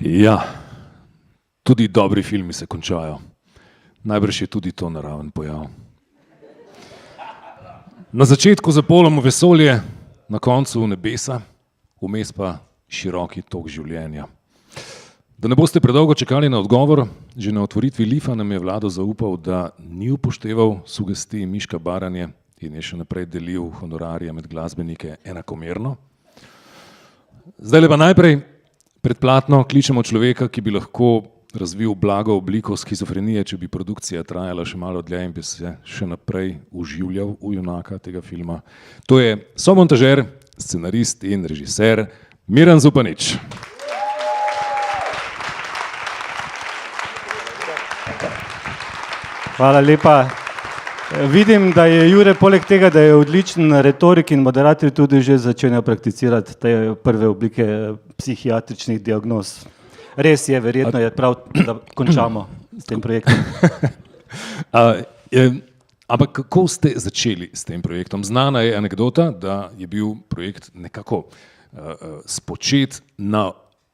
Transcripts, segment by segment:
Ja, tudi dobri filmi se končajo. Najbrž je tudi to naraven pojav. Na začetku zapolamo vesolje, na koncu nebesa, vmes pa široki tok življenja. Da ne boste predolgo čakali na odgovor, že na otvoritvi Lifa nam je Vlado zaupal, da ni upošteval sugestij Miška Baranje in je še naprej delil honorarje med glasbenike enakomerno. Zdajle pa najprej predplatno kličemo človeka, ki bi lahko razvil blago obliko skizofrenije, če bi produkcija trajala še malo dlje in bi se še naprej uživljal v junaka tega filma. To je somontažer, scenarist in režiser Miran Zupanič. Hvala lepa. Vidim, da je Jure poleg tega, da je odličen retorik in moderator, tudi že začenjal prakticirati te prve oblike psihiatričnih diagnoz. Res je, verjetno je prav, da končamo s tem projektom. Ampak kako ste začeli s tem projektom? Znana je anekdota, da je bil projekt nekako spočet na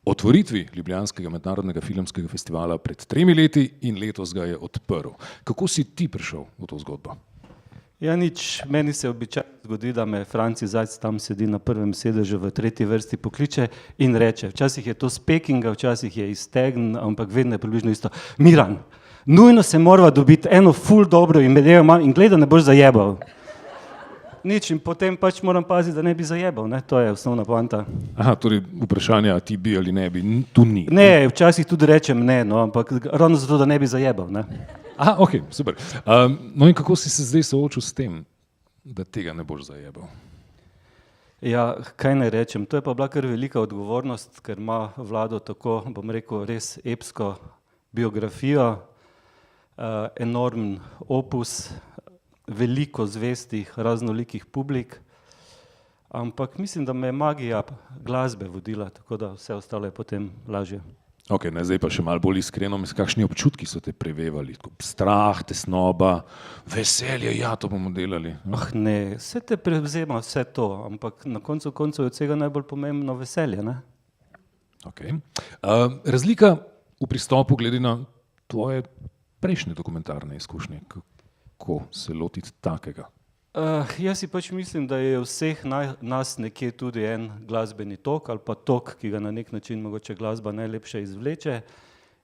otvoritvi Ljubljanskega mednarodnega filmskega festivala pred 3 leti in letos ga je odprl. Kako si ti prišel v to zgodbo? Ja, nič. Meni se običajno zgodi, da me Franci Zajc tam sedi na prvem sedežu v 3. vrsti pokliče in reče, včasih je to z Pekinga, včasih je iz Tegn, ampak vedno je približno isto. Miran, nujno se morava dobiti eno ful dobro in glej, da ne boš zajebal. Nič in potem pač moram paziti, da ne bi zajebal, ne? To je osnovna poanta. Aha, torej vprašanja, ti bi ali ne bi, tu ni. Ne, včasih tudi rečem ne, no, ampak ravno zato, da ne bi zajebal, ne? Aha, ok, super. No in kako si se zdaj soočil s tem, da tega ne boš zajebal? Ja, kaj naj rečem, to je pa bila kar velika odgovornost, ker ima Vlado tako, bom rekel, res epsko biografijo, enormen opus, veliko zvestih, raznolikih publik, ampak mislim, da me je magija glasbe vodila, tako da vse ostalo je potem lažje. Ok, ne, zdaj pa še malo bolj iskreno, kakšni občutki so te prevevali? Strah, tesnoba, veselje, ja, to bomo delali. Ah ne, vse te prevzema vse to, ampak na koncu koncev je od vsega najbolj pomembno veselje, ne? Ok. Razlika v pristopu glede na tvoje prejšnje dokumentarne izkušnje, kako se lotiti takega? Jaz si pač mislim, da je vseh nas nekje tudi en glasbeni tok ali pa tok, ki ga na nek način mogoče glasba najlepše izvleče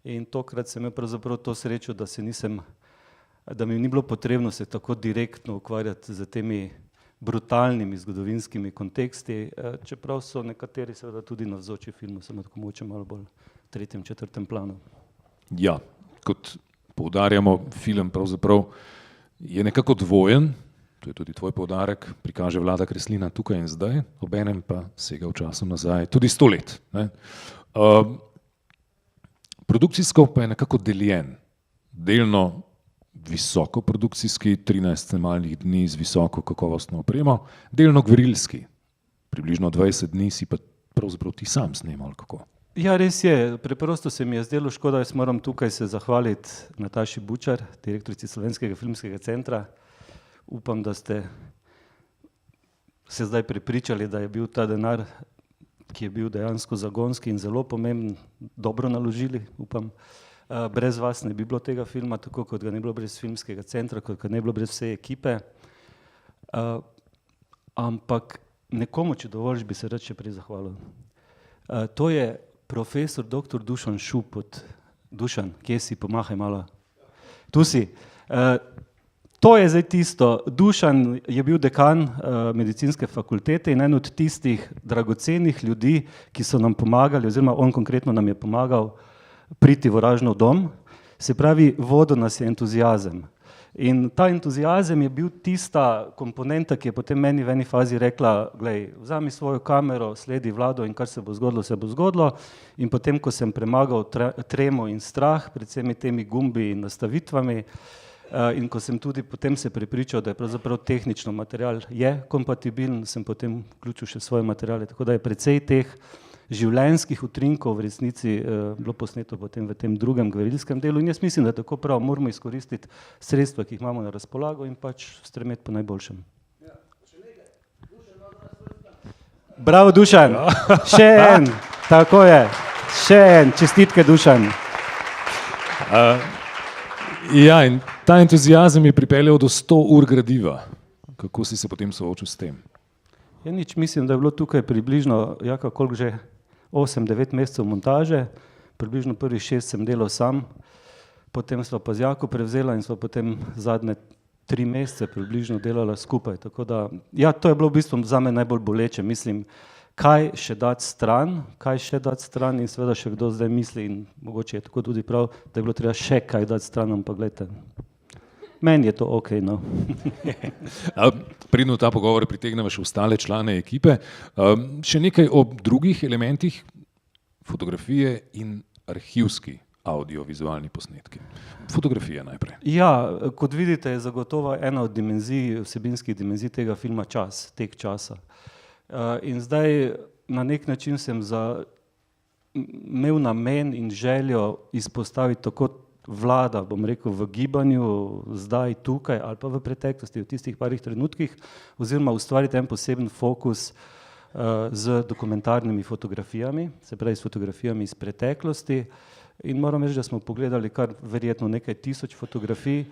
in tokrat sem imel pravzaprav to srečo, da mi ni bilo potrebno se tako direktno ukvarjati z temi brutalnimi zgodovinskimi konteksti, čeprav so nekateri seveda tudi navzoči filmu, samo tako mogoče malo bolj v 3., 4. planu. Ja, kot poudarjamo, film pravzaprav je nekako dvojen, to je tudi tvoj poudarek, prikaže Vlada Kreslina tukaj in zdaj, obenem pa sega v času nazaj, tudi 100 let. Ne? Produkcijsko pa je nekako deljen, delno visokoprodukcijski, 13 snemalnih dni z visoko kakovostno opremo, delno gverilski, približno 20 dni si pa pravzaprav ti sam snemal, kako? Ja, res je. Preprosto se mi je zdelo škoda, jaz moram tukaj se zahvaliti Nataši Bučar, direktorici Slovenskega filmskega centra. Upam, da ste se zdaj prepričali, da je bil ta denar, ki je bil dejansko zagonski in zelo pomemben, dobro naložili, upam. Brez vas ne bi bilo tega filma, tako kot ga ne bilo brez filmskega centra, kot ga ne bilo brez vse ekipe. Ampak nekomu, če dovoljiš, bi se rad še prej zahvalil. To je profesor dr. Dušan Šuput. Dušan, kje si? Pomahaj malo. Tu si. To je zdaj tisto. Dušan je bil dekan medicinske fakultete in en od tistih dragocenih ljudi, ki so nam pomagali, oziroma on konkretno nam je pomagal priti v Oražnov dom. Se pravi, vodil nas je entuziazem. In ta entuziazem je bil tista komponenta, ki je potem meni v eni fazi rekla, glej, vzami svojo kamero, sledi Vlado in kar se bo zgodilo. In potem, ko sem premagal tremo in strah pred vsemi temi gumbi in nastavitvami in ko sem tudi potem se prepričal, da je pravzaprav tehnično material je kompatibilen, sem potem vključil še svoje materiale, tako da je precej teh življenjskih utrinkov v resnici bilo posneto potem v tem drugem gverilskem delu in jaz mislim, da tako prav moramo izkoristiti sredstva, ki jih imamo na razpolago in pač stremeti po najboljšem. Bravo, Dušan! Še en! Tako je! Še en, čestitke, Dušan. Ja, in ta entuziazem je pripeljal do 100 ur gradiva. Kako si se potem soočil s tem? Ja, nič, mislim, da je bilo tukaj približno, koliko že, 8-9 mesecev montaže, približno prvih 6 sem delal sam, potem sva pa z Jako prevzela in sva potem zadnje 3 mesece približno delala skupaj. Tako da, ja, to je bilo v bistvu za me najbolj boleče, mislim, kaj še dati stran in seveda še kdo zdaj misli in mogoče je tako tudi prav, da je bilo treba še kaj dati stran, ampak gledajte, meni je to ok, no. Preden v ta pogovor pritegnemo še ostale člane ekipe, še nekaj o drugih elementih fotografije in arhivski audiovizualni posnetki. Fotografija najprej. Ja, kot vidite, je zagotovo ena od dimenzij, vsebinskih dimenzij tega filma čas, tek časa. In zdaj na nek način sem imel namen in željo izpostaviti tako vlada, bom rekel, v gibanju, zdaj, tukaj ali pa v preteklosti, v tistih parih trenutkih, oziroma ustvariti en poseben fokus z dokumentarnimi fotografijami, se pravi s fotografijami iz preteklosti. In moram reči, da smo pogledali kar verjetno nekaj tisoč fotografij.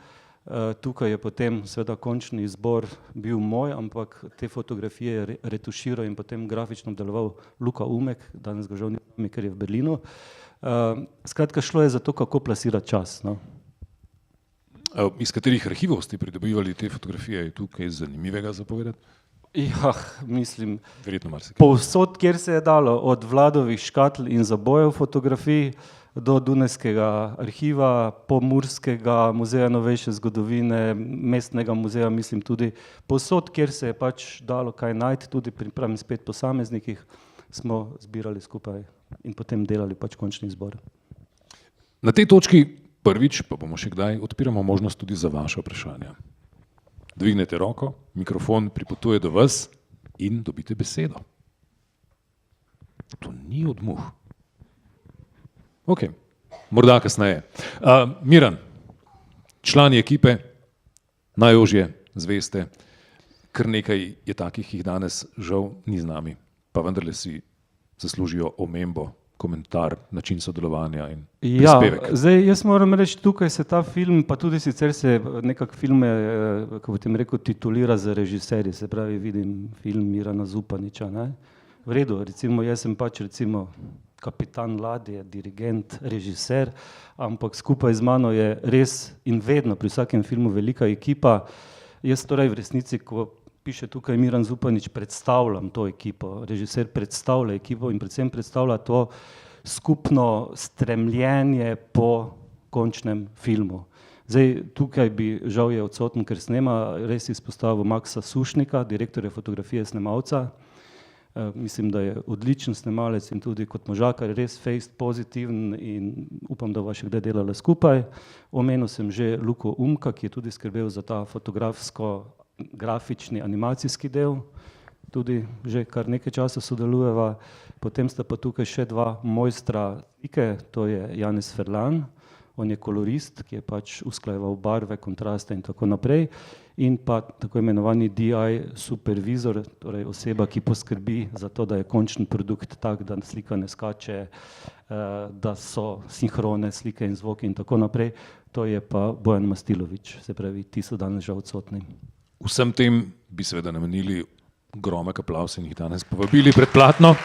Tukaj je potem seveda končni izbor bil moj, ampak te fotografije je retuširal in potem grafično deloval Luka Umek, danes ga žal ni, ker je v Berlinu. Skratka, šlo je za to, kako plasirati čas. No. Iz katerih arhivov ste pridobivali te fotografije? Je tukaj zanimivega za povedati? Ja, mislim, marsikaj. Povsod, kjer se je dalo, od Vladovih škatl in zabojev fotografij do Dunajskega arhiva, Pomurskega muzeja novejše zgodovine, Mestnega muzeja, mislim tudi povsod, kjer se je pač dalo kaj najti, tudi pri pravim spet posameznikih, smo zbirali skupaj in potem delali pač končni izbor. Na tej točki prvič, pa bomo še kdaj, odpiramo možnost tudi za vaše vprašanja. Dvignete roko, mikrofon pripotuje do vas in dobite besedo. To ni odmuh. Ok, morda kasneje. Miran, člani ekipe, najožje zveste, kar nekaj je takih, ki jih danes žal ni z nami, pa vendarle si zaslužijo omembo, komentar, način sodelovanja in prispevek. Ja, zdaj jaz moram reči, tukaj se ta film, pa tudi sicer se nekako filme, kako bi tem rekel, titulira za režiserji, se pravi, vidim film Mirana Zupaniča, ne? V redu, recimo, jaz sem pač recimo kapitan ladje, dirigent, režiser, ampak skupaj z mano je res in vedno pri vsakem filmu velika ekipa. Jaz torej v resnici, ko piše tukaj Miran Zupanič, predstavljam to ekipo. Režiser predstavlja ekipo in predvsem predstavlja to skupno stremljenje po končnem filmu. Zdaj, tukaj bi, žal je odsoten, ker snema, res izpostavil Maksa Sušnika, direktorja fotografije snemalca. Mislim, da je odličen snemalec in tudi kot možakar res fejst pozitiven in upam, da bova še kdaj delala skupaj. Omenil sem že Luko Umka, ki je tudi skrbel za ta fotografsko-grafični animacijski del, tudi že kar nekaj časa sodelujeva. Potem sta pa tukaj še dva mojstra slike, to je Janez Ferlan, on je kolorist, ki je pač usklajeval barve, kontraste in tako naprej. In pa tako imenovani DI supervizor, torej oseba, ki poskrbi za to, da je končni produkt tak, da slika ne skače, da so sinhrone slike in zvoki in tako naprej. To je pa Bojan Mastilović, se pravi, ti so danes že odsotni. Vsem tem bi seveda namenili gromek aplavz in jih danes povabili pred platno.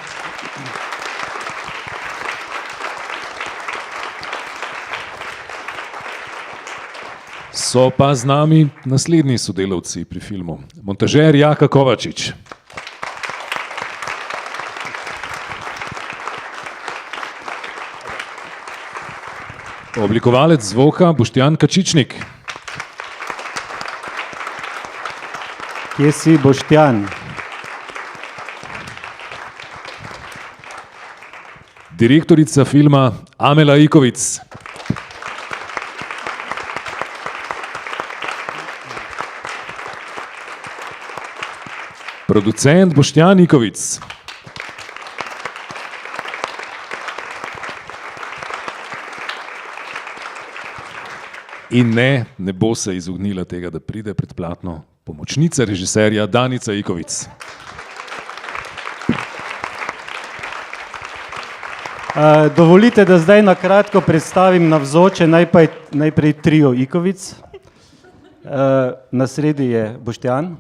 So pa z nami naslednji sodelavci pri filmu. Montažer Jaka Kovačič. Oblikovalec zvoka Boštjan Kačičnik. Kje si, Boštjan? Direktorica filma Amela Ikovic. Producent Boštjan Ikovic. In ne bo se izognila tega, da pride pred platno pomočnica režiserja Danica Ikovic. Dovolite, da zdaj na kratko predstavim navzoče najprej trio Ikovic. Na sredi je Boštjan,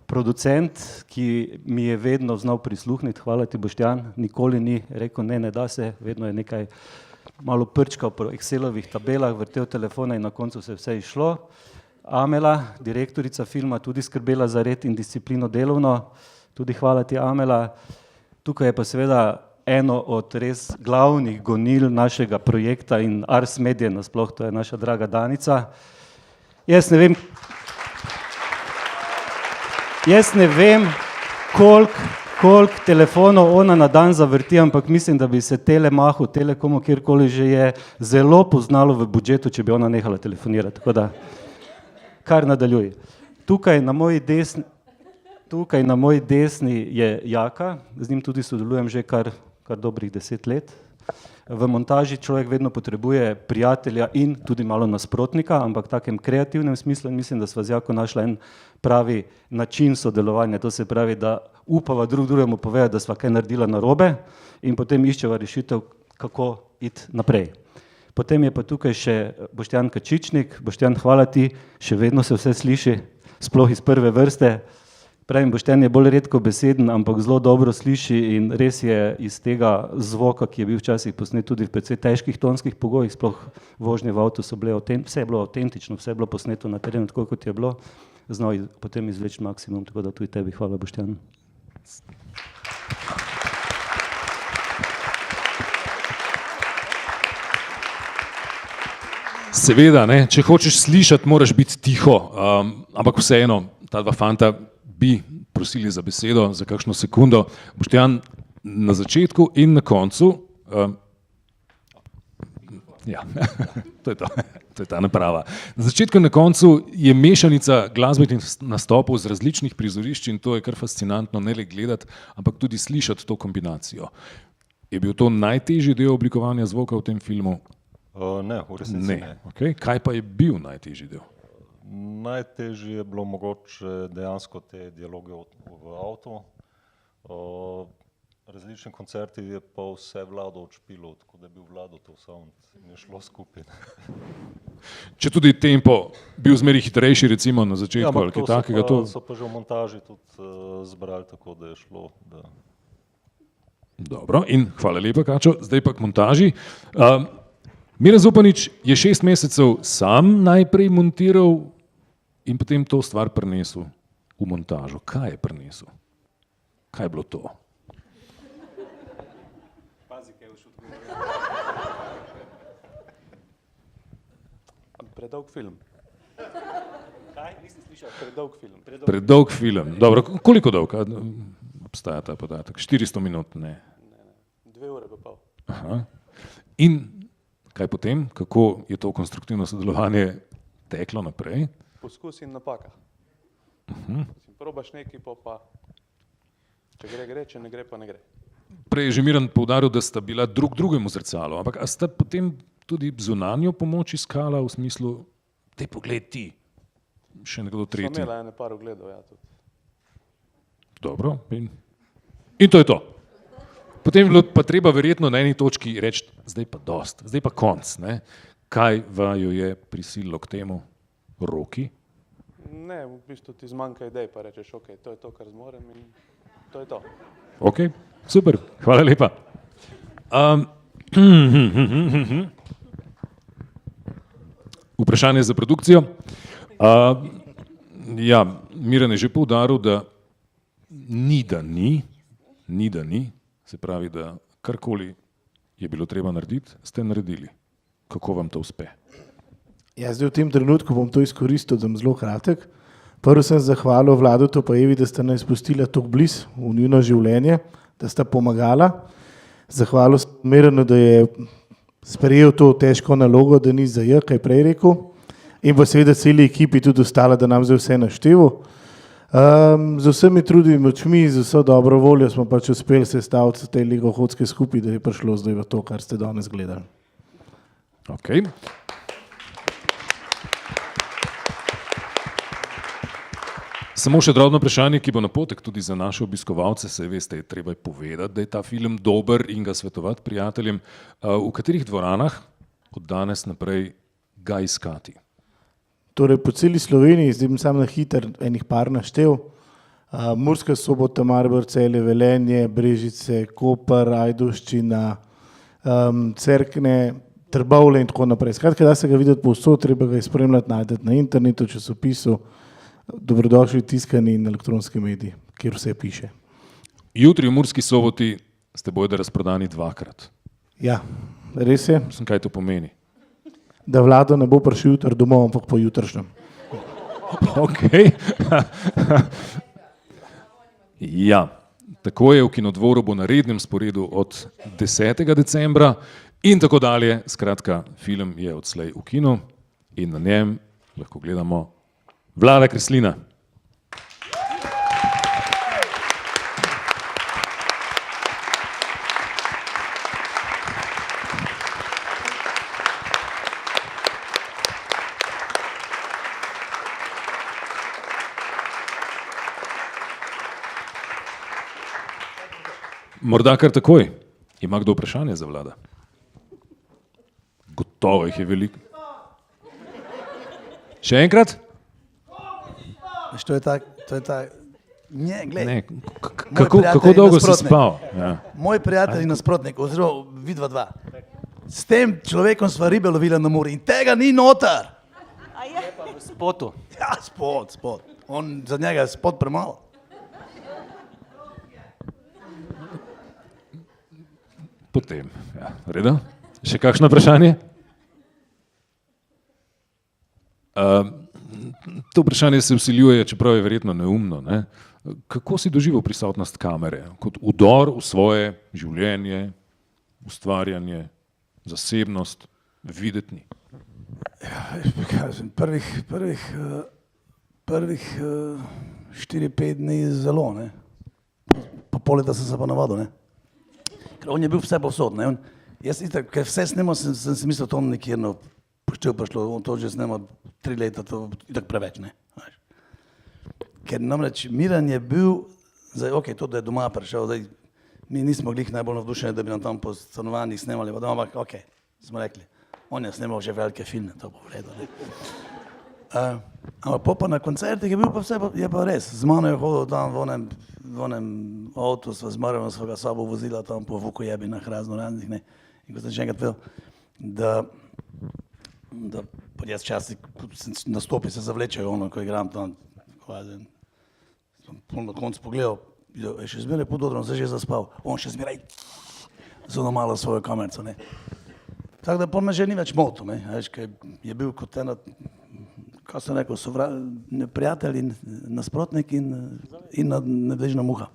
producent, ki mi je vedno znal prisluhniti. Hvala ti, Boštjan, nikoli ni rekel ne da se, vedno je nekaj malo prčkal po Excelovih tabelah, vrtel telefone in na koncu se vse išlo. Amela, direktorica filma, tudi skrbela za red in disciplino delovno, tudi hvala ti, Amela. Tukaj je pa seveda eno od res glavnih gonil našega projekta in Ars Media nasploh, to je naša draga Danica. Jaz ne vem, koliko telefonov ona na dan zavrti, ampak mislim, da bi se Telemachu, Telekomu, kjerkoli že je, zelo poznalo v budžetu, če bi ona nehala telefonirati. Tako da, kar nadaljuj. Tukaj na moji desni je Jaka, z njim tudi sodelujem že kar dobrih 10 let. V montaži človek vedno potrebuje prijatelja in tudi malo nasprotnika, ampak v takem kreativnem smislu, in mislim, da sva z Jako našla en pravi način sodelovanja. To se pravi, da upava drug drugemu povedati, da sva kaj naredila narobe in potem iščeva rešitev, kako iti naprej. Potem je pa tukaj še Boštjan Kačičnik. Boštjan, hvala ti, še vedno se vse sliši, sploh iz prve vrste. Pravim, Boštjan je bolj redko beseden, ampak zelo dobro sliši in res je iz tega zvoka, ki je bil včasih posnet tudi v precej težkih tonskih pogojih, sploh vožnje v avtu so bile, vse je bilo avtentično, vse je bilo posneto na terenu, tako kot je bilo, znal potem izvleči maksimum, tako da tudi tebi hvala, Boštjan. Seveda, ne, če hočeš slišati, moraš biti tiho, ampak vseeno, ta dva fanta bi prosili za besedo, za kakšno sekundo. Boštjan, na začetku in na koncu, ja, to je ta naprava. Na začetku in na koncu je mešanica glasbenih nastopov z različnih prizorišč in to je kar fascinantno, ne le gledati, ampak tudi slišati to kombinacijo. Je bil to najtežji del oblikovanja zvoka v tem filmu? Ne, v resnici ne. Okay. Kaj pa je bil najtežji del? Najtežje je bilo mogoče dejansko te dialoge v avtu. Različni koncerti je pa vse Vlado odšpilo, tako da je bil Vlado to sound in je šlo skupaj. Če tudi tempo bil zmeri hitrejši, recimo na začetku, ja, ali kaj takega? To so pa že v montaži tudi zbrali, tako da je šlo. Da... Dobro, in hvala lepa, Kačo. Zdaj pa k montaži. Miran Zupanič je 6 mesecev sam najprej montiral in potem to stvar prinesel v montažo. Kaj je prinesel? Kaj je bilo to? Pazi, kaj boš odgovoril. Predolg film. Kaj? Nisem slišal. Predolg film. Predolg film. Dobro, koliko dolg? Obstaja ta podatek? 400 minut? Ne. 2 ure pa pol. Aha. In kaj potem? Kako je to konstruktivno sodelovanje teklo naprej? Poskus in napaka. Probaš nekaj, pa če gre, če ne gre, pa ne gre. Prej je že Miran poudaril, da sta bila drug drugemu zrcalo, ampak a sta potem tudi zunanjo pomoč iskala v smislu, te pogled ti, še nekdo tretji? Smo imela ene par ogledov, ja, tudi. Dobro, in to je to. Potem je bilo pa treba verjetno na eni točki reči, zdaj pa dost, zdaj pa konc, ne? Kaj vaju je prisililo k temu? Roki? Ne, v bistvu ti zmanjka idej, pa rečeš, ok, to je to, kar zmorem in to je to. Ok, super, hvala lepa. Vprašanje za produkcijo. Ja, Miran je že poudaril, da ni, se pravi, da karkoli je bilo treba narediti, ste naredili. Kako vam to uspe? Ja, zdaj v tem trenutku bom to izkoristil, da bom zelo kratek. Prvo sem zahvalil Vladu pa Evi, da sta nas spustila tako blizu v njuno življenje, da sta pomagala. Zahvalil sem Miranu, da je sprejel to težko nalogo, da ni kaj prej rekel. In pa seveda celi ekipi tudi ostala, da nam zdaj vse naštevo. Z vsemi trudnimi močmi, z vso dobro voljo smo pač uspeli sestaviti te legohodske skupaj, da je prišlo zdaj v to, kar ste danes gledali. Samo še drobno vprašanje, ki bo napotek tudi za naše obiskovalce, se veste, je treba povedati, da je ta film dober in ga svetovati prijateljem. V katerih dvoranah od danes naprej ga iskati? Torej po celi Sloveniji, zdaj bom sam na hiter enih par naštel. Murska Sobota, Maribor, Celje, Velenje, Brežice, Koper, Ajdovščina, Cerkne, Trbovlje in tako naprej. Skratka, da se ga videti povsod, treba ga spremljati, najdete na internetu, časopisu, dobrodošli tiskani in elektronski mediji, kjer vse piše. Jutri v Murski Soboti ste bojda razprodani 2-krat. Ja, res je, Kaj to pomeni? da Vlado ne bo prišel jutri domov, ampak po jutrišnjem. Ok. Ja, tako je, v Kinodvoru bo na rednem sporedu od 10. decembra in tako dalje. Skratka, film je odslej v kinu in na njem lahko gledamo Vlada Kreslina. Morda kar takoj. Ima kdo vprašanje za Vlada? Gotovo jih je veliko. Še enkrat? Veš, to je tak, ne, glej, Ne, Moj kako prijatelj je dolgo si nasprotnik. spal? Ja. moj prijatelj in nasprotnik, oziroma vidva dva, s tem človekom sva ribe lovila na Muri in tega ni noter. V spotu. Ja, spod. On, za njega je spod premalo. Potem, ja, v redu. Še kakšno vprašanje? To vprašanje se vsiljuje, čeprav je verjetno neumno. Ne? Kako si doživel prisotnost kamere? Kot udor v svoje življenje, ustvarjanje, zasebnost, videtni? Prvih 4-5 dni zelo, ne. Po pol leta sem se pa navadil, ne. Ker on je bil vse povsod, ne. Jaz itak, ker vse snimal, sem si mislil, to nekje no, poštev prišlo, on to že snimal 3 leta, to itak preveč, ne. Ker namreč Miran je bil, zdaj, ok, to, da je doma prišel, zdaj, mi nismo glih najbolj navdušeni, da bi nam tam po stanovanjih snemali, ampak ok, smo rekli, on je snimal že velike filme, to bo v redu, ne. Ampak pa na koncertih je bil pa vse, je pa res, z mano je hodil tam v onem avtu, sva zmarjeno sva ga sabo vozila tam po Vukojebinah raznih, ne. In ko sem še enkrat vedel, da pa jaz časih nastopi se zavlečejo ono, ko igram tam, kvazi, sem na koncu pogledal, je še zmeraj pododron, se že zaspal, on še zmeraj zelo malo svojo kamerco, ne. Tako da pa me že ni več motil, ne, veš, ker je bil kot ena, kaj sem rekel, prijatelj in nasprotnik in nedležna muha.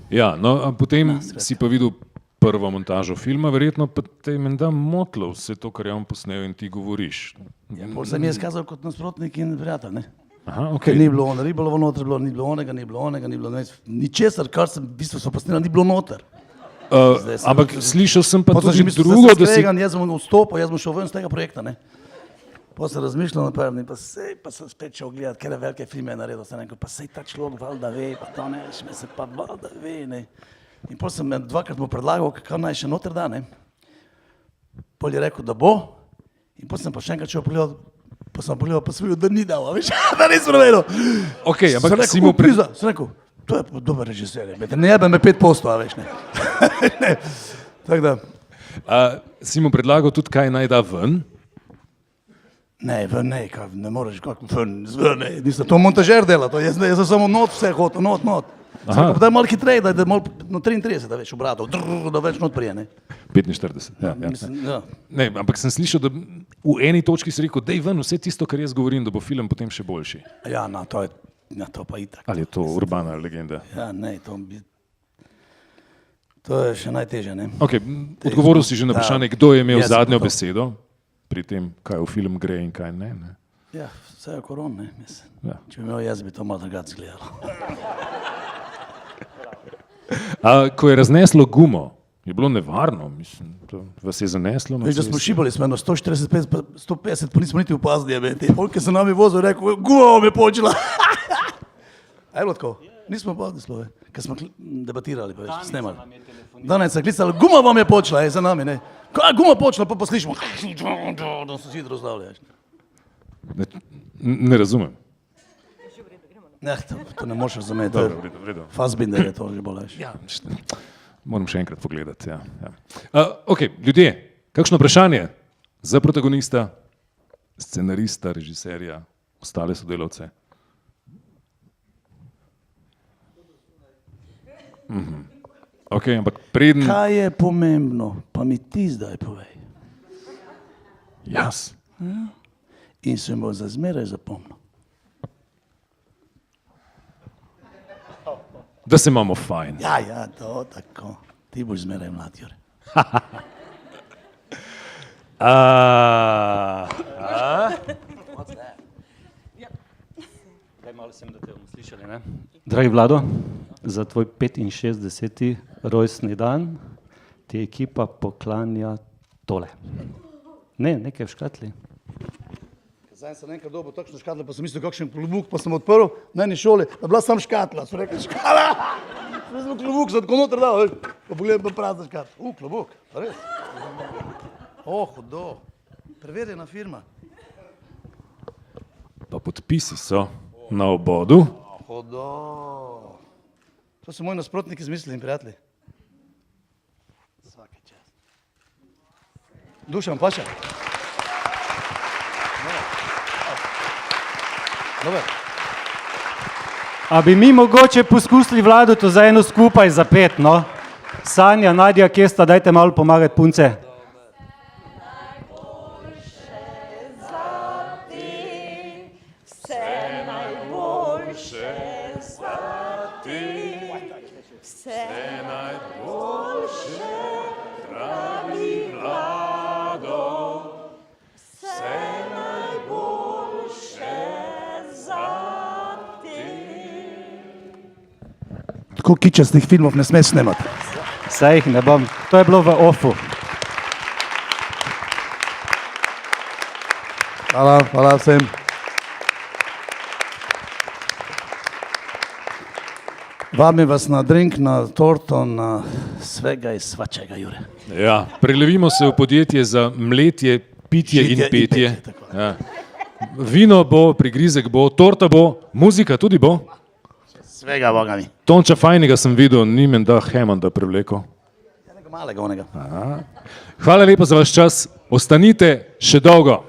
Ja, no, a potem si pa videl prvo montažo filma, verjetno pa te je menda motilo vse to, kar je on posnel in ti govoriš. Pol se mi je izkazal kot nasprotnik in prijatelj, ne. Aha, Ker ok. ni bilo ono ribolovo noter, ni bilo onega, ni bilo ničesar, kar sem v bistvu so posnela, ni bilo noter. Ampak slišal sem pa Potem tudi sem mislil, drugo, da si... skregan, jaz sem vstopil, jaz bom šel ven z tega projekta, ne. Potem sem razmišljal naprej, pa sem spet šel gledati, kere velike filme je naredil, sem rekel, pa sej ta človek valjda ve, pa to ne, me se pa valjda ve, ne. In potem sem dvakrat mu predlagal, kaj naj še noter da, ne. Pol je rekel, da bo, in potem sem pa še enkrat šel pogledal, pa sem pogledal, pa sem videl, da ni dal, a veš, da nisem razumel. Ok, ampak si Sem mu... rekel, priza, sem rekel, to je pa dober režiser, ne jebe me 5%, a veš, ne. Ne. Tako da, Si mu predlagal tudi, kaj naj da ven? ne, kaj, ne moreš, kako ven, ne, nisem to montažer dela, to jaz sem samo not vse hotel, not. Aha. Da je malo hitreje, da je malo, no 33, da veš, obratov, da več not prije, ne. 45, ja. Mislim, ja. Ne, ampak sem slišal, da v eni točki si rekel, dej ven vse tisto, kar jaz govorim, da bo film potem še boljši. Ja, no, to pa itak. Ali je to urbana legenda? Ja, ne, to je še najtežje, ne. Ok, odgovoril si že na vprašanje, kdo je imel Jaz sem zadnjo pa to. besedo pri tem, kaj v film gre in kaj ne. Ja, vse je koron, ne, mislim. Ja. Če bi imel jaz, bi to malo drugače izgledalo. Ko je razneslo gumo, je bilo nevarno, mislim, to vas je zaneslo na Veš, da smo cesti? šibali, smo eno 145, 150, pa nismo niti opazili, te polke so nami vozili, rekel, guma me počela. A je bilo tako? Nismo bodili slove, ker smo debatirali, pa več snemali. Danes je klicala, guma vam je počela, je za nami, ne. Kaj guma počela, pa slišimo, da so vsi razstavljali. Ne razumem. Ne, to ne moreš razumeti, to je Fassbinder je to že bolj. Ja, moram še enkrat pogledati. Ja. Ok, ljudje, kakšno vprašanje za protagonista, scenarista, režiserja, ostale sodelavce? Ok, ampak preden... Kaj je pomembno, pa mi ti zdaj povej. Jaz. In se bo za zmeraj zapomnil. Da se imamo fajn. Ja, to tako. Ti boš zmeraj mlad, Jure. Daj malo sem, da te bomo slišali, ne? Dragi Vlado, za tvoj 65. rojstni dan ti ekipa poklanja tole. Ne, nekaj v škatli. Zdaj sem enkrat dobil takšno škatlo, pa sem mislil, kakšen klobuk, pa sem odprl na eni šoli, da bila sam škatla. So rekli, škala! Zdaj sem klobuk, sem tako noter dal, pa pogledam, pa prazna škatla. Klobuk, pa res. Hudo. Preverjena firma. Pa podpisi so na obodu. Hudo. To so moji nasprotniki izmislili in prijatelji. Svaki čas. Dušan, paša. Dobar. A bi mi mogoče poskusili Vlado to za eno skupaj za 5, no? Sanja, Nadja, kje sta, dajte malo pomagati punce. Tako kičastih filmov ne smeš snemati. Saj jih ne bom, to je bilo v ofu. Hvala vsem. Vabim vas na drink, na torto, na svega in svačega, Jure. Ja, prelevimo se v podjetje za mletje, pitje in Žitje in petje. petje, tako. Ja. Vino bo, prigrizek bo, torta bo, muzika tudi bo. Svega, Boga mi. Tonča Fajnega sem videl, ni menda Hemanda prevlekel. Enega malega onega. Hvala lepa za vaš čas, ostanite še dolgo.